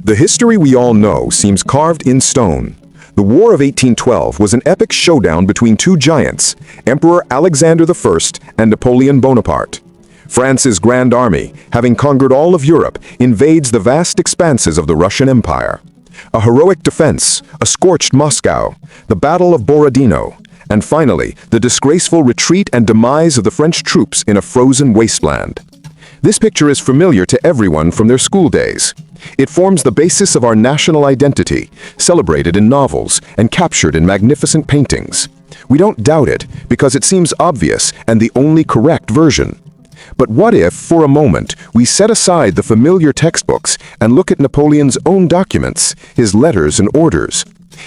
The history we all know seems carved in stone. The War of 1812 was an epic showdown between two giants, Emperor Alexander I and Napoleon Bonaparte. France's Grand Army, having conquered all of Europe, invades the vast expanses of the Russian Empire. A heroic defense, a scorched Moscow, the Battle of Borodino, and finally, the disgraceful retreat and demise of the French troops in a frozen wasteland. This picture is familiar to everyone from their school days. It forms the basis of our national identity, celebrated in novels and captured in magnificent paintings. We don't doubt it because it seems obvious and the only correct version. But what if, for a moment, we set aside the familiar textbooks and look at Napoleon's own documents, his letters and orders?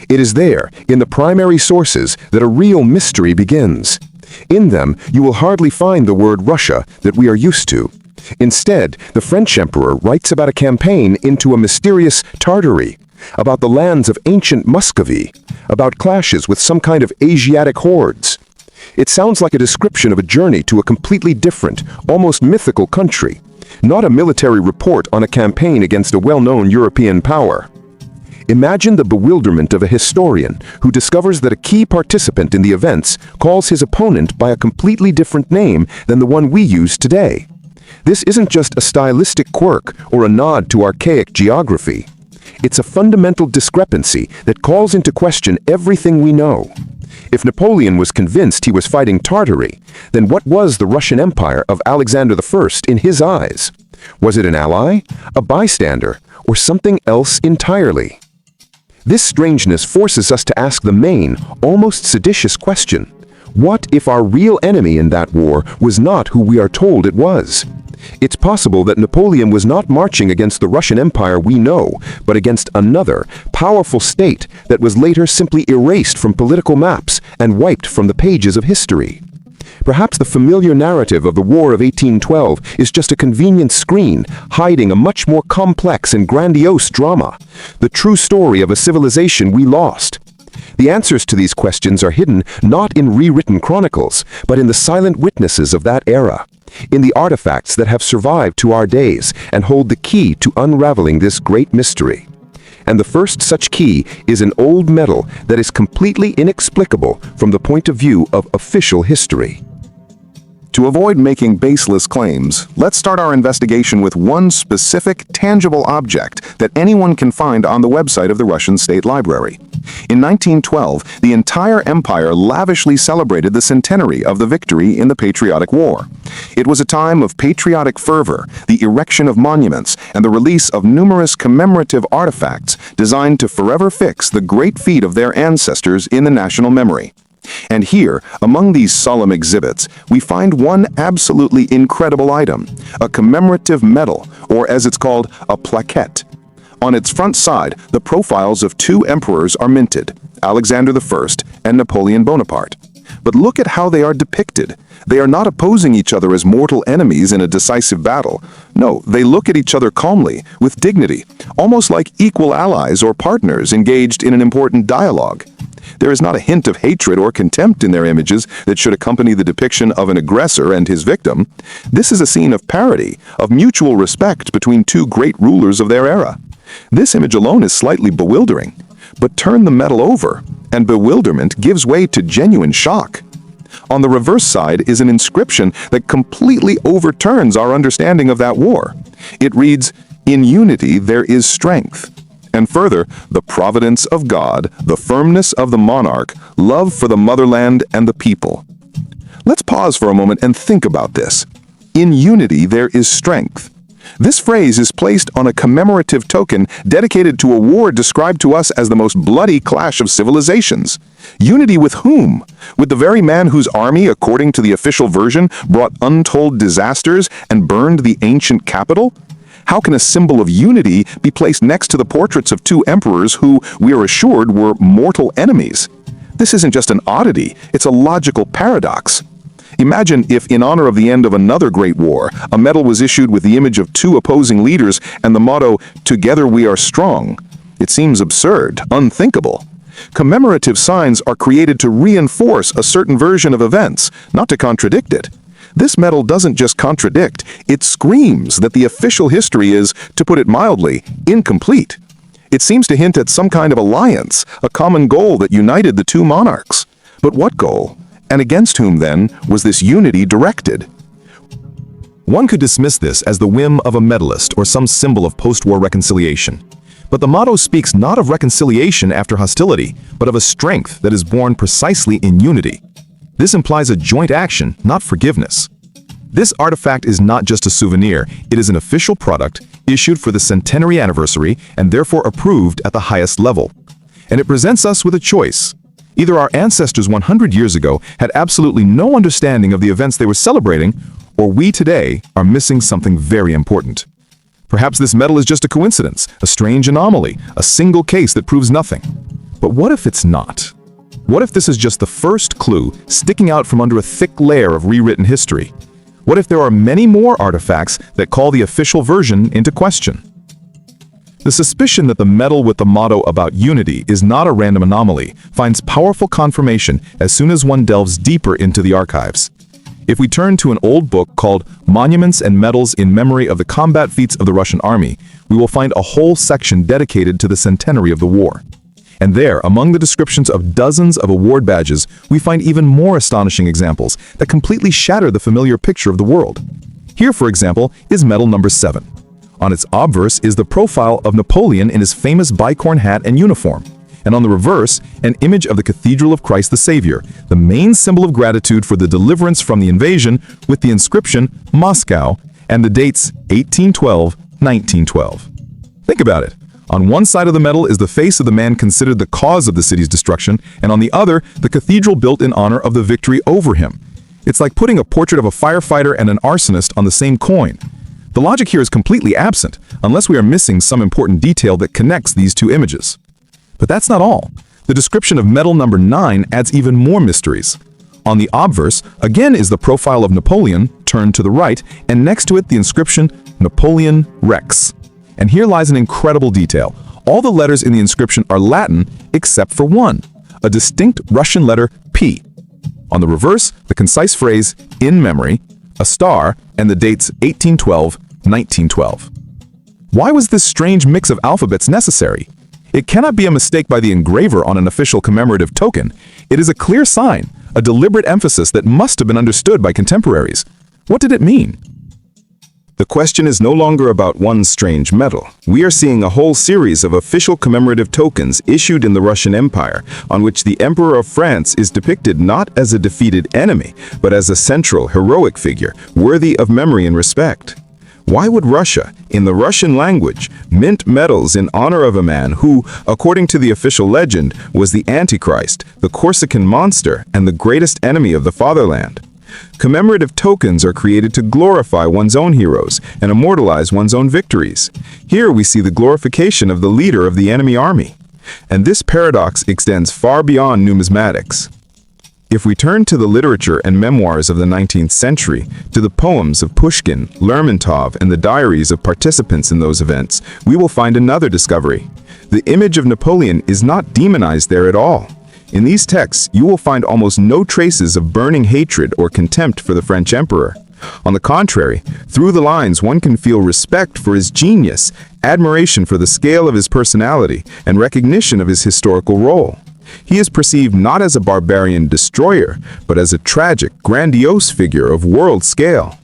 It is there, in the primary sources, that a real mystery begins. In them, you will hardly find the word Russia that we are used to. Instead, the French emperor writes about a campaign into a mysterious Tartary, about the lands of ancient Muscovy, about clashes with some kind of Asiatic hordes. It sounds like a description of a journey to a completely different, almost mythical country, not a military report on a campaign against a well-known European power. Imagine the bewilderment of a historian who discovers that a key participant in the events calls his opponent by a completely different name than the one we use today. This isn't just a stylistic quirk or a nod to archaic geography. It's a fundamental discrepancy that calls into question everything we know. If Napoleon was convinced he was fighting Tartary, then what was the Russian Empire of Alexander I in his eyes? Was it an ally, a bystander, or something else entirely? This strangeness forces us to ask the main, almost seditious question: what if our real enemy in that war was not who we are told it was? It's possible that Napoleon was not marching against the Russian Empire we know, but against another, powerful state that was later simply erased from political maps and wiped from the pages of history. Perhaps the familiar narrative of the War of 1812 is just a convenient screen hiding a much more complex and grandiose drama, the true story of a civilization we lost. The answers to these questions are hidden not in rewritten chronicles, but in the silent witnesses of that era, in the artifacts that have survived to our days and hold the key to unraveling this great mystery. And the first such key is an old medal that is completely inexplicable from the point of view of official history. To avoid making baseless claims, let's start our investigation with one specific, tangible object that anyone can find on the website of the Russian State Library. In 1912, the entire empire lavishly celebrated the centenary of the victory in the Patriotic War. It was a time of patriotic fervor, the erection of monuments, and the release of numerous commemorative artifacts designed to forever fix the great feat of their ancestors in the national memory. And here, among these solemn exhibits, we find one absolutely incredible item, a commemorative medal, or as it's called, a plaquette. On its front side, the profiles of two emperors are minted, Alexander I and Napoleon Bonaparte. But look at how they are depicted. They are not opposing each other as mortal enemies in a decisive battle. No, they look at each other calmly, with dignity, almost like equal allies or partners engaged in an important dialogue. There is not a hint of hatred or contempt in their images that should accompany the depiction of an aggressor and his victim. This is a scene of parity, of mutual respect between two great rulers of their era. This image alone is slightly bewildering, but turn the medal over, and bewilderment gives way to genuine shock. On the reverse side is an inscription that completely overturns our understanding of that war. It reads, "In unity there is strength." And further, the providence of God, the firmness of the monarch, love for the motherland and the people. Let's pause for a moment and think about this. In unity there is strength. This phrase is placed on a commemorative token dedicated to a war described to us as the most bloody clash of civilizations. Unity with whom? With the very man whose army, according to the official version, brought untold disasters and burned the ancient capital? How can a symbol of unity be placed next to the portraits of two emperors who, we are assured, were mortal enemies? This isn't just an oddity, it's a logical paradox. Imagine if, in honor of the end of another great war, a medal was issued with the image of two opposing leaders and the motto, "Together we are strong." It seems absurd, unthinkable. Commemorative signs are created to reinforce a certain version of events, not to contradict it. This medal doesn't just contradict, it screams that the official history is, to put it mildly, incomplete. It seems to hint at some kind of alliance, a common goal that united the two monarchs. But what goal? And against whom, then, was this unity directed? One could dismiss this as the whim of a medalist or some symbol of post-war reconciliation. But the motto speaks not of reconciliation after hostility, but of a strength that is born precisely in unity. This implies a joint action, not forgiveness. This artifact is not just a souvenir, it is an official product issued for the centenary anniversary and therefore approved at the highest level. And it presents us with a choice. Either our ancestors 100 years ago had absolutely no understanding of the events they were celebrating, or we today are missing something very important. Perhaps this medal is just a coincidence, a strange anomaly, a single case that proves nothing. But what if it's not? What if this is just the first clue sticking out from under a thick layer of rewritten history? What if there are many more artifacts that call the official version into question? The suspicion that the medal with the motto about unity is not a random anomaly finds powerful confirmation as soon as one delves deeper into the archives. If we turn to an old book called Monuments and Medals in Memory of the Combat Feats of the Russian Army, we will find a whole section dedicated to the centenary of the war. And there, among the descriptions of dozens of award badges, we find even more astonishing examples that completely shatter the familiar picture of the world. Here, for example, is medal number 7. On its obverse is the profile of Napoleon in his famous bicorn hat and uniform, and on the reverse, an image of the Cathedral of Christ the Savior, the main symbol of gratitude for the deliverance from the invasion, with the inscription Moscow and the dates 1812-1912. Think about it. On one side of the medal is the face of the man considered the cause of the city's destruction, and on the other, the cathedral built in honor of the victory over him. It's like putting a portrait of a firefighter and an arsonist on the same coin. The logic here is completely absent, unless we are missing some important detail that connects these two images. But that's not all. The description of medal number 9 adds even more mysteries. On the obverse, again is the profile of Napoleon, turned to the right, and next to it the inscription Napoleon Rex. And here lies an incredible detail. All the letters in the inscription are Latin except for one, a distinct Russian letter P. On the reverse, the concise phrase, in memory, a star, and the dates 1812-1912. Why was this strange mix of alphabets necessary? It cannot be a mistake by the engraver on an official commemorative token. It is a clear sign, a deliberate emphasis that must have been understood by contemporaries. What did it mean? The question is no longer about one strange medal. We are seeing a whole series of official commemorative tokens issued in the Russian Empire, on which the Emperor of France is depicted not as a defeated enemy, but as a central, heroic figure, worthy of memory and respect. Why would Russia, in the Russian language, mint medals in honor of a man who, according to the official legend, was the Antichrist, the Corsican monster, and the greatest enemy of the fatherland? Commemorative tokens are created to glorify one's own heroes and immortalize one's own victories. Here we see the glorification of the leader of the enemy army. And this paradox extends far beyond numismatics. If we turn to the literature and memoirs of the 19th century, to the poems of Pushkin, Lermontov, and the diaries of participants in those events, we will find another discovery. The image of Napoleon is not demonized there at all. In these texts, you will find almost no traces of burning hatred or contempt for the French emperor. On the contrary, through the lines one can feel respect for his genius, admiration for the scale of his personality, and recognition of his historical role. He is perceived not as a barbarian destroyer, but as a tragic, grandiose figure of world scale.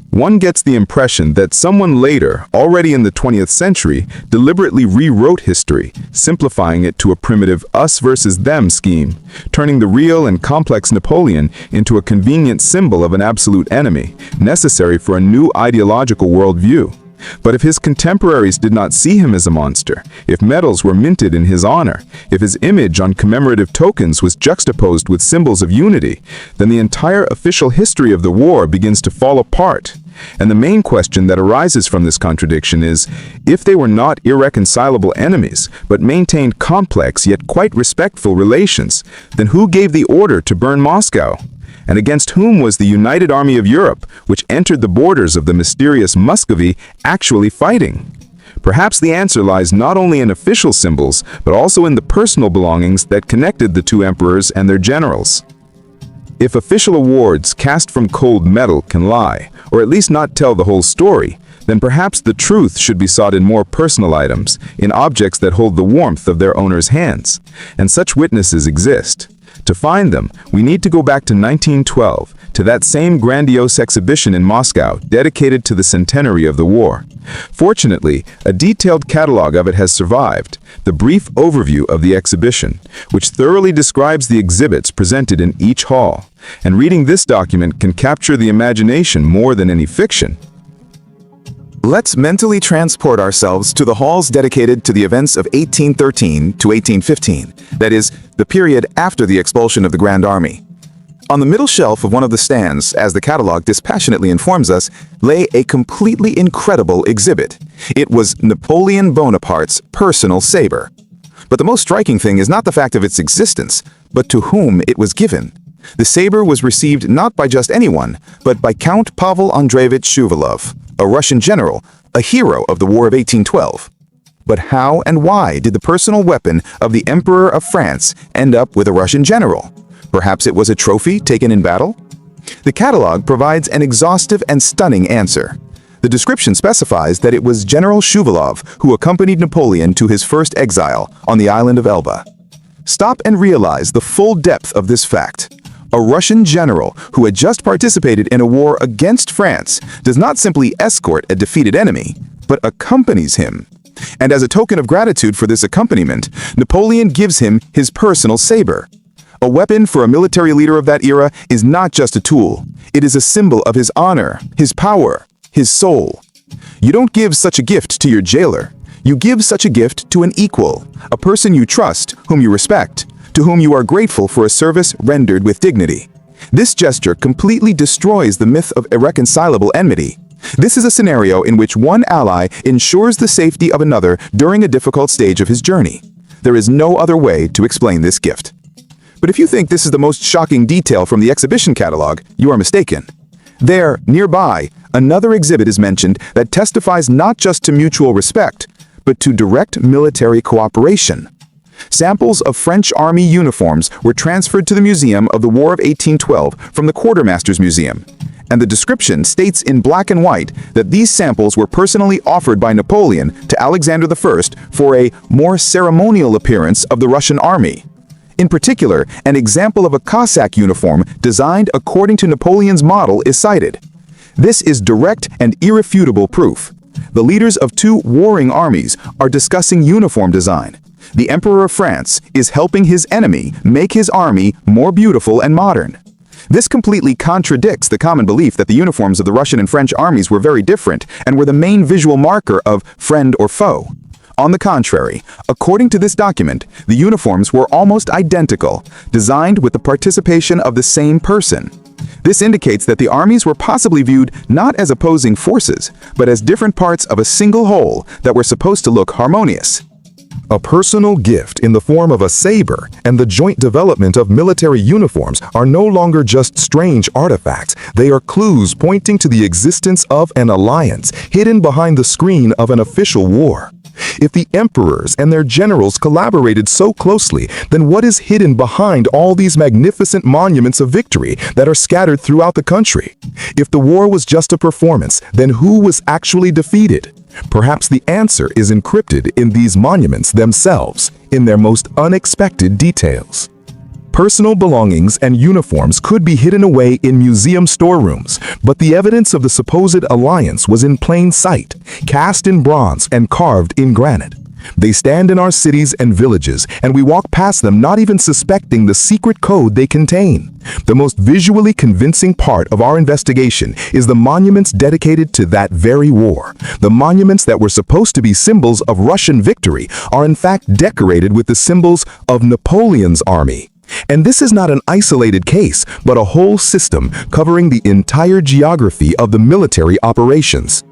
One gets the impression that someone later, already in the 20th century, deliberately rewrote history, simplifying it to a primitive us versus them scheme, turning the real and complex Napoleon into a convenient symbol of an absolute enemy, necessary for a new ideological worldview. But if his contemporaries did not see him as a monster, if medals were minted in his honor, if his image on commemorative tokens was juxtaposed with symbols of unity, then the entire official history of the war begins to fall apart. And the main question that arises from this contradiction is, if they were not irreconcilable enemies, but maintained complex yet quite respectful relations, then who gave the order to burn Moscow? And against whom was the united army of Europe, which entered the borders of the mysterious Muscovy, actually fighting? Perhaps the answer lies not only in official symbols, but also in the personal belongings that connected the two emperors and their generals. If official awards cast from cold metal can lie, or at least not tell the whole story, then perhaps the truth should be sought in more personal items, in objects that hold the warmth of their owner's hands. And such witnesses exist. To find them, we need to go back to 1912, to that same grandiose exhibition in Moscow dedicated to the centenary of the war. Fortunately, a detailed catalog of it has survived, the brief overview of the exhibition, which thoroughly describes the exhibits presented in each hall. And reading this document can capture the imagination more than any fiction. Let's mentally transport ourselves to the halls dedicated to the events of 1813 to 1815, that is, the period after the expulsion of the Grand Army. On the middle shelf of one of the stands, as the catalog dispassionately informs us, lay a completely incredible exhibit. It was Napoleon Bonaparte's personal saber. But the most striking thing is not the fact of its existence, but to whom it was given. The saber was received not by just anyone, but by Count Pavel Andreevich Shuvalov, a Russian general, a hero of the War of 1812. But how and why did the personal weapon of the Emperor of France end up with a Russian general? Perhaps it was a trophy taken in battle? The catalog provides an exhaustive and stunning answer. The description specifies that it was General Shuvalov who accompanied Napoleon to his first exile on the island of Elba. Stop and realize the full depth of this fact. A Russian general who had just participated in a war against France does not simply escort a defeated enemy, but accompanies him. And as a token of gratitude for this accompaniment, Napoleon gives him his personal saber. A weapon for a military leader of that era is not just a tool. It is a symbol of his honor, his power, his soul. You don't give such a gift to your jailer. You give such a gift to an equal, a person you trust, whom you respect, to whom you are grateful for a service rendered with dignity. This gesture completely destroys the myth of irreconcilable enmity. This is a scenario in which one ally ensures the safety of another during a difficult stage of his journey. There is no other way to explain this gift. But if you think this is the most shocking detail from the exhibition catalog, you are mistaken. There, nearby, another exhibit is mentioned that testifies not just to mutual respect, but to direct military cooperation. Samples of French Army uniforms were transferred to the Museum of the War of 1812 from the Quartermaster's Museum, and the description states in black and white that these samples were personally offered by Napoleon to Alexander I for a more ceremonial appearance of the Russian army. In particular, an example of a Cossack uniform designed according to Napoleon's model is cited. This is direct and irrefutable proof. The leaders of two warring armies are discussing uniform design. The Emperor of France is helping his enemy make his army more beautiful and modern. This completely contradicts the common belief that the uniforms of the Russian and French armies were very different and were the main visual marker of friend or foe. On the contrary, according to this document, the uniforms were almost identical, designed with the participation of the same person. This indicates that the armies were possibly viewed not as opposing forces, but as different parts of a single whole that were supposed to look harmonious. A personal gift in the form of a saber and the joint development of military uniforms are no longer just strange artifacts. They are clues pointing to the existence of an alliance hidden behind the screen of an official war. If the emperors and their generals collaborated so closely, then what is hidden behind all these magnificent monuments of victory that are scattered throughout the country? If the war was just a performance, then who was actually defeated? Perhaps the answer is encrypted in these monuments themselves, in their most unexpected details. Personal belongings and uniforms could be hidden away in museum storerooms, but the evidence of the supposed alliance was in plain sight, cast in bronze and carved in granite. They stand in our cities and villages, and we walk past them not even suspecting the secret code they contain. The most visually convincing part of our investigation is the monuments dedicated to that very war. The monuments that were supposed to be symbols of Russian victory are in fact decorated with the symbols of Napoleon's army. And this is not an isolated case, but a whole system covering the entire geography of the military operations.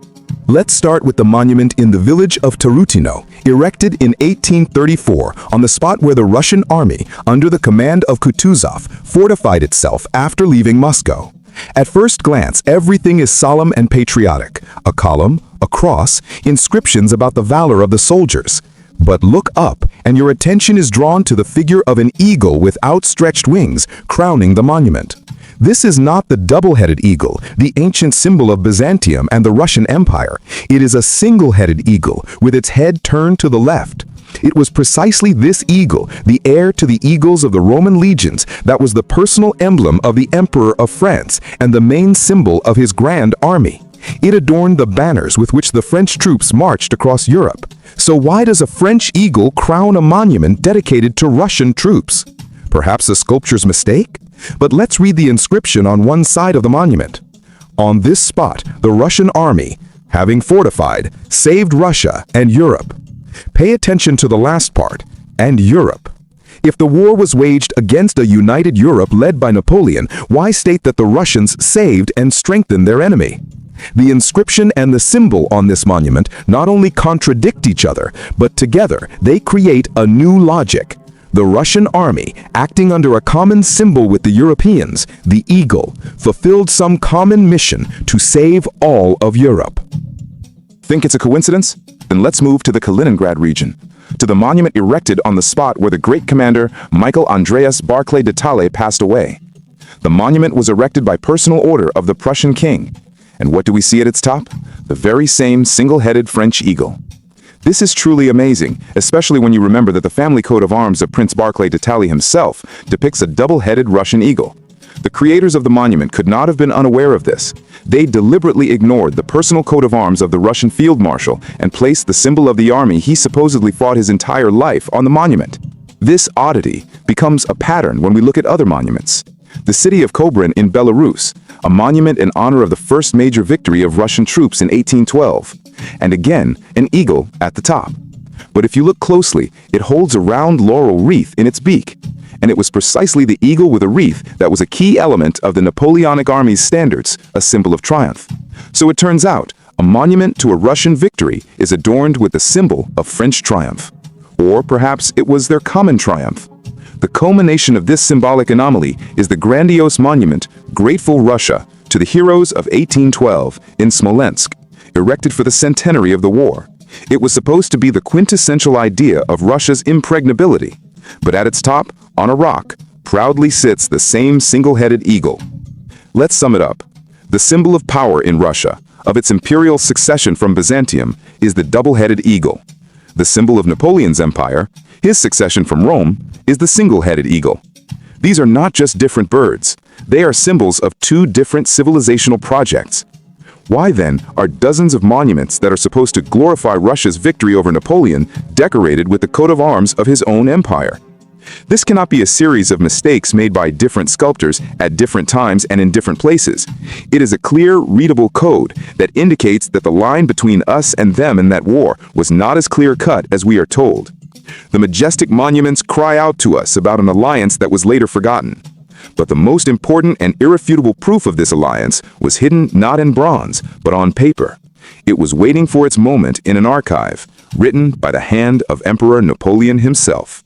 Let's start with the monument in the village of Tarutino, erected in 1834 on the spot where the Russian army, under the command of Kutuzov, fortified itself after leaving Moscow. At first glance, everything is solemn and patriotic. A column, a cross, inscriptions about the valor of the soldiers. But look up, and your attention is drawn to the figure of an eagle with outstretched wings crowning the monument. This is not the double-headed eagle, the ancient symbol of Byzantium and the Russian Empire. It is a single-headed eagle, with its head turned to the left. It was precisely this eagle, the heir to the eagles of the Roman legions, that was the personal emblem of the Emperor of France and the main symbol of his grand army. It adorned the banners with which the French troops marched across Europe. So why does a French eagle crown a monument dedicated to Russian troops? Perhaps a sculptor's mistake? But let's read the inscription on one side of the monument. On this spot, the Russian army, having fortified, saved Russia and Europe. Pay attention to the last part, and Europe. If the war was waged against a united Europe led by Napoleon, why state that the Russians saved and strengthened their enemy? The inscription and the symbol on this monument not only contradict each other, but together they create a new logic. The Russian army, acting under a common symbol with the Europeans, the eagle, fulfilled some common mission to save all of Europe. Think it's a coincidence? Then let's move to the Kaliningrad region, to the monument erected on the spot where the great commander Michael Andreas Barclay de Tolly passed away. The monument was erected by personal order of the Prussian king. And what do we see at its top? The very same single-headed French eagle. This is truly amazing, especially when you remember that the family coat of arms of Prince Barclay de Tolly himself depicts a double-headed Russian eagle. The creators of the monument could not have been unaware of this. They deliberately ignored the personal coat of arms of the Russian field marshal and placed the symbol of the army he supposedly fought his entire life on the monument. This oddity becomes a pattern when we look at other monuments. The city of Kobrin in Belarus, a monument in honor of the first major victory of Russian troops in 1812, and again, an eagle at the top. But if you look closely, it holds a round laurel wreath in its beak. And it was precisely the eagle with a wreath that was a key element of the Napoleonic army's standards, a symbol of triumph. So it turns out, a monument to a Russian victory is adorned with the symbol of French triumph. Or perhaps it was their common triumph. The culmination of this symbolic anomaly is the grandiose monument, Grateful Russia, to the heroes of 1812 in Smolensk, erected for the centenary of the war. It was supposed to be the quintessential idea of Russia's impregnability. But at its top, on a rock, proudly sits the same single-headed eagle. Let's sum it up. The symbol of power in Russia, of its imperial succession from Byzantium, is the double-headed eagle. The symbol of Napoleon's empire, his succession from Rome, is the single-headed eagle. These are not just different birds. They are symbols of two different civilizational projects. Why then are dozens of monuments that are supposed to glorify Russia's victory over Napoleon decorated with the coat of arms of his own empire? This cannot be a series of mistakes made by different sculptors at different times and in different places. It is a clear, readable code that indicates that the line between us and them in that war was not as clear-cut as we are told. The majestic monuments cry out to us about an alliance that was later forgotten. But the most important and irrefutable proof of this alliance was hidden not in bronze, but on paper. It was waiting for its moment in an archive, written by the hand of Emperor Napoleon himself.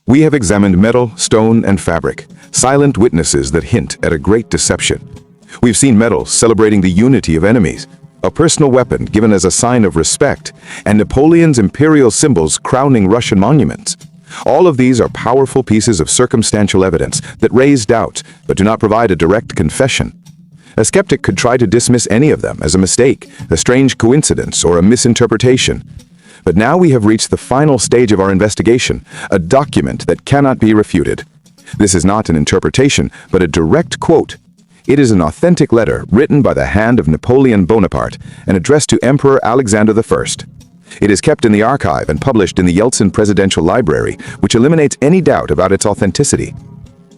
We have examined metal, stone, and fabric, silent witnesses that hint at a great deception. We've seen metal celebrating the unity of enemies, a personal weapon given as a sign of respect, and Napoleon's imperial symbols crowning Russian monuments. All of these are powerful pieces of circumstantial evidence that raise doubt, but do not provide a direct confession. A skeptic could try to dismiss any of them as a mistake, a strange coincidence, or a misinterpretation. But now we have reached the final stage of our investigation, a document that cannot be refuted. This is not an interpretation, but a direct quote. It is an authentic letter written by the hand of Napoleon Bonaparte and addressed to Emperor Alexander I. It is kept in the archive and published in the Yeltsin Presidential Library, which eliminates any doubt about its authenticity.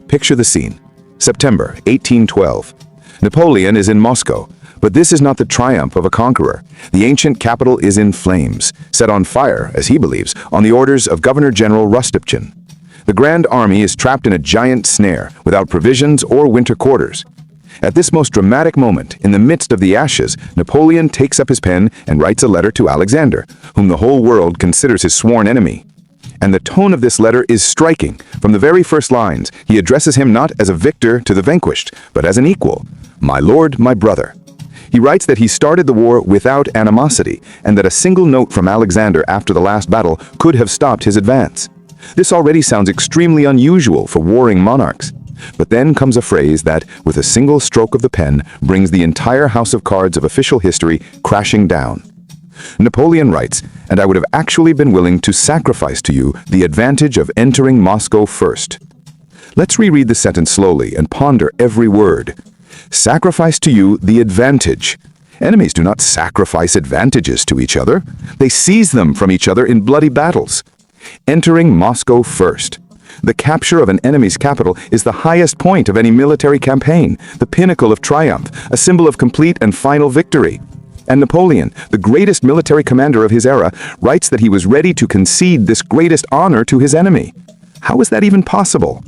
Picture the scene. September 1812. Napoleon is in Moscow, but this is not the triumph of a conqueror. The ancient capital is in flames, set on fire, as he believes, on the orders of Governor-General Rostopchin. The Grand Army is trapped in a giant snare, without provisions or winter quarters. At this most dramatic moment, in the midst of the ashes, Napoleon takes up his pen and writes a letter to Alexander, whom the whole world considers his sworn enemy. And the tone of this letter is striking. From the very first lines, he addresses him not as a victor to the vanquished, but as an equal. My lord, my brother. He writes that he started the war without animosity, and that a single note from Alexander after the last battle could have stopped his advance. This already sounds extremely unusual for warring monarchs. But then comes a phrase that, with a single stroke of the pen, brings the entire house of cards of official history crashing down. Napoleon writes, "And I would have actually been willing to sacrifice to you the advantage of entering Moscow first." Let's reread the sentence slowly and ponder every word. Sacrifice to you the advantage. Enemies do not sacrifice advantages to each other. They seize them from each other in bloody battles. Entering Moscow first. The capture of an enemy's capital is the highest point of any military campaign, the pinnacle of triumph, a symbol of complete and final victory. And Napoleon, the greatest military commander of his era, writes that he was ready to concede this greatest honor to his enemy. How is that even possible?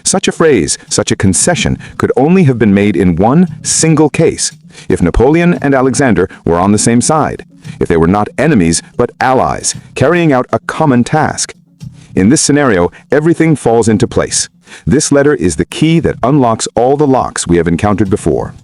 Such a phrase, such a concession, could only have been made in one single case, if Napoleon and Alexander were on the same side, if they were not enemies but allies, carrying out a common task. In this scenario, everything falls into place. This letter is the key that unlocks all the locks we have encountered before.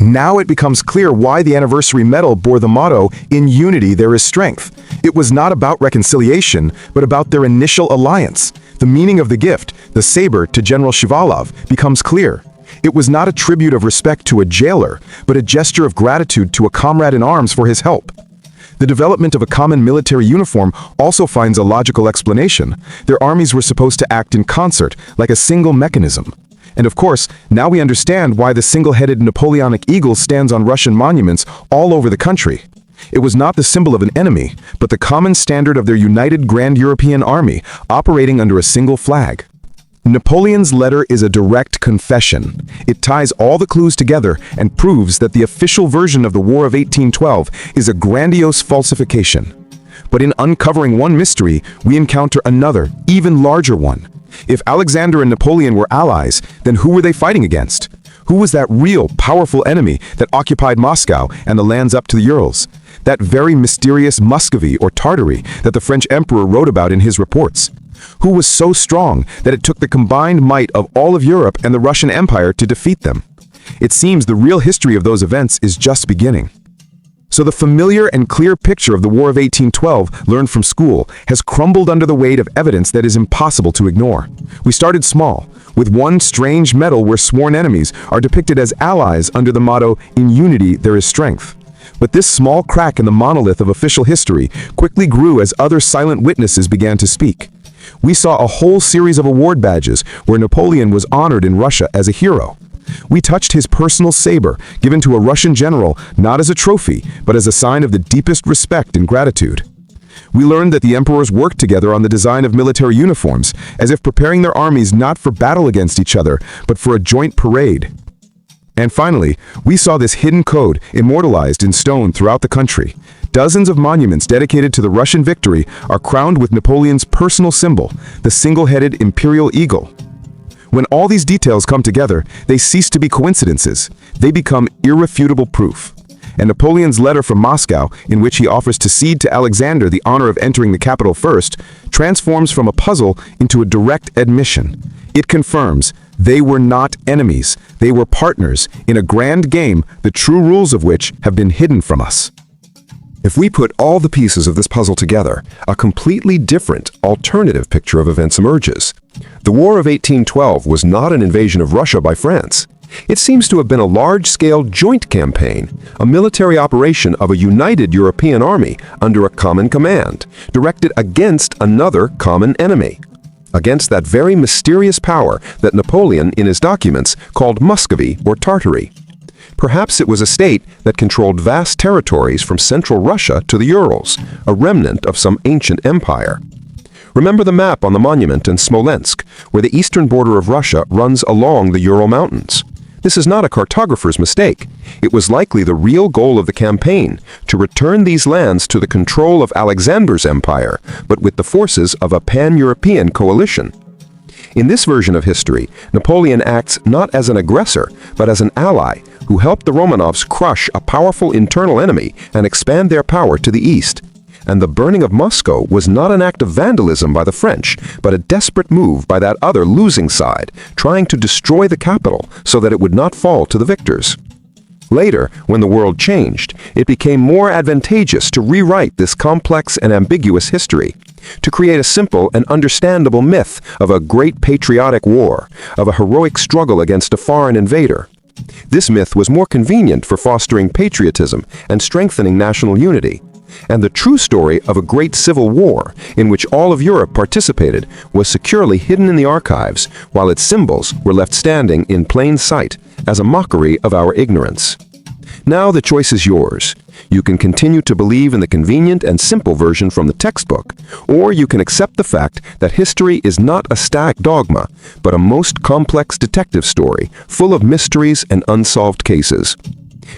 Now it becomes clear why the anniversary medal bore the motto, "In unity there is strength." It was not about reconciliation, but about their initial alliance. The meaning of the gift, the saber to General Shivalov, becomes clear. It was not a tribute of respect to a jailer, but a gesture of gratitude to a comrade in arms for his help. The development of a common military uniform also finds a logical explanation. Their armies were supposed to act in concert, like a single mechanism. And of course, now we understand why the single-headed Napoleonic eagle stands on Russian monuments all over the country. It was not the symbol of an enemy, but the common standard of their united Grand European Army, operating under a single flag. Napoleon's letter is a direct confession. It ties all the clues together and proves that the official version of the War of 1812 is a grandiose falsification. But in uncovering one mystery, we encounter another, even larger one. If Alexander and Napoleon were allies, then who were they fighting against? Who was that real, powerful enemy that occupied Moscow and the lands up to the Urals? That very mysterious Muscovy or Tartary that the French emperor wrote about in his reports? Who was so strong that it took the combined might of all of Europe and the Russian Empire to defeat them? It seems the real history of those events is just beginning. So the familiar and clear picture of the War of 1812, learned from school, has crumbled under the weight of evidence that is impossible to ignore. We started small, with one strange medal where sworn enemies are depicted as allies under the motto, "In unity there is strength." But this small crack in the monolith of official history quickly grew as other silent witnesses began to speak. We saw a whole series of award badges where Napoleon was honored in Russia as a hero. We touched his personal saber, given to a Russian general not as a trophy, but as a sign of the deepest respect and gratitude. We learned that the emperors worked together on the design of military uniforms, as if preparing their armies not for battle against each other, but for a joint parade. And finally, we saw this hidden code immortalized in stone throughout the country. Dozens of monuments dedicated to the Russian victory are crowned with Napoleon's personal symbol, the single-headed imperial eagle. When all these details come together, they cease to be coincidences. They become irrefutable proof. And Napoleon's letter from Moscow, in which he offers to cede to Alexander the honor of entering the capital first, transforms from a puzzle into a direct admission. It confirms they were not enemies. They were partners in a grand game, the true rules of which have been hidden from us. If we put all the pieces of this puzzle together, a completely different, alternative picture of events emerges. The War of 1812 was not an invasion of Russia by France. It seems to have been a large-scale joint campaign, a military operation of a united European army under a common command, directed against another common enemy, against that very mysterious power that Napoleon, in his documents, called Muscovy or Tartary. Perhaps it was a state that controlled vast territories from central Russia to the Urals, a remnant of some ancient empire. Remember the map on the monument in Smolensk, where the eastern border of Russia runs along the Ural Mountains. This is not a cartographer's mistake. It was likely the real goal of the campaign, to return these lands to the control of Alexander's empire, but with the forces of a pan-European coalition. In this version of history, Napoleon acts not as an aggressor, but as an ally who helped the Romanovs crush a powerful internal enemy and expand their power to the east. And the burning of Moscow was not an act of vandalism by the French, but a desperate move by that other losing side, trying to destroy the capital so that it would not fall to the victors. Later, when the world changed, it became more advantageous to rewrite this complex and ambiguous history. to create a simple and understandable myth of a great patriotic war, of a heroic struggle against a foreign invader. This myth was more convenient for fostering patriotism and strengthening national unity. And the true story of a great civil war, in which all of Europe participated, was securely hidden in the archives, while its symbols were left standing in plain sight as a mockery of our ignorance. Now the choice is yours. You can continue to believe in the convenient and simple version from the textbook, or you can accept the fact that history is not a static dogma, but a most complex detective story, full of mysteries and unsolved cases.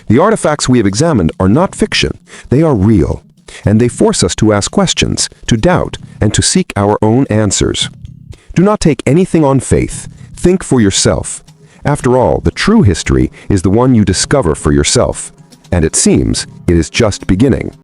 The artifacts we have examined are not fiction, they are real, and they force us to ask questions, to doubt, and to seek our own answers. Do not take anything on faith. Think for yourself. After all, the true history is the one you discover for yourself, and it seems it is just beginning.